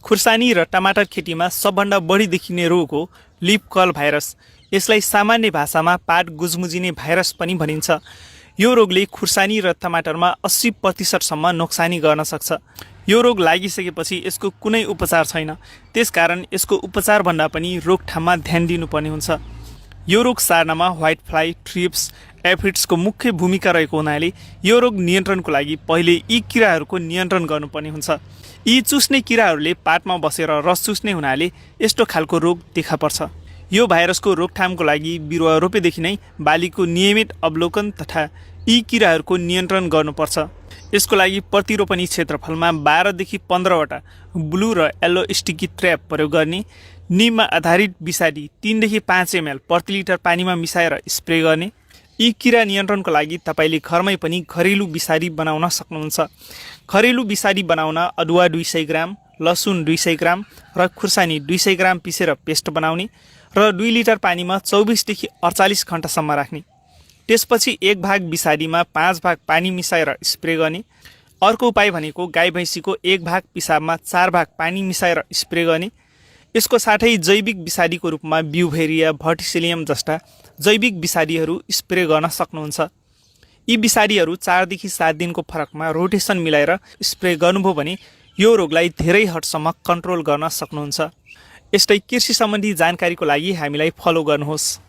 खुर्सानी र टमाटर खेतीमा सबभन्दा बढी देखिने रोग हो लिफ कर्ल भाइरस। यसलाई सामान्य भाषामा पात गुजमुजिने भाइरस पनि भनिन्छ। यो रोगले खुर्सानी र टमाटरमा 80% नोक्सानी गर्न सक्छ। यो रोग लागिसकेपछि यसको कुनै उपचार छैन, त्यसकारण यसको उपचारभन्दा पनि रोकथाममा ध्यान दिनुपर्ने हुन्छ। यो रोग सार्नमा व्हाइट फ्लाई, ट्रिप्स, एफिड्सको मुख्य भूमिका रहेको हुनाले यो रोग नियन्त्रणको लागि पहिले यी किराहरूको नियन्त्रण गर्नुपर्ने हुन्छ। यी चुस्ने किराहरूले पातमा बसेर रस चुस्ने हुनाले यस्तो खालको रोग देखा पर्छ। यो भाइरसको रोकथामको लागि बिरुवा रोपेदेखि नै बालीको नियमित अवलोकन तथा यी किराहरूको नियन्त्रण गर्नुपर्छ। यसको लागि प्रतिरोपनी क्षेत्रफलमा 12 देखि 15वटा ब्लू र येल्लो स्टिकी ट्र्याप प्रयोग गर्ने, निममा आधारित विषादी 3 देखि 5 ml प्रति लिटर पानीमा मिसाएर स्प्रे गर्ने। यी किरा नियन्त्रणको लागि तपाईले घरमै पनि घरेलु विषादी बनाउन सक्नुहुन्छ। घरेलु विषादी बनाउन अदुवा 200 ग्राम, लसुन 200 ग्राम र खुर्सानी 200 ग्राम पिसेर पेस्ट बनाउने र 2 लिटर पानीमा 24 देखि 48 घण्टासम्म राख्ने। त्यसपछि 1 भाग विषादीमा 5 भाग पानी मिसाएर स्प्रे गर्ने। अर्को उपाय भनेको गाई भैँसीको 1 भाग पिसाबमा 4 भाग पानी मिसाएर स्प्रे गर्ने। यसको साथै जैविक विषादीको रूपमा ब्युभेरिया, भर्टिसेलियम जस्ता जैविक विषादीहरू स्प्रे गर्न सक्नुहुन्छ। यी विषादीहरू 4 देखि 7 दिनको फरकमा रोटेसन मिलाएर स्प्रे गर्नुभयो भने यो रोगलाई धेरै हदसम्म कन्ट्रोल गर्न सक्नुहुन्छ। यस्तै कृषि सम्बन्धी जानकारीको लागि हामीलाई फलो गर्नुहोस्।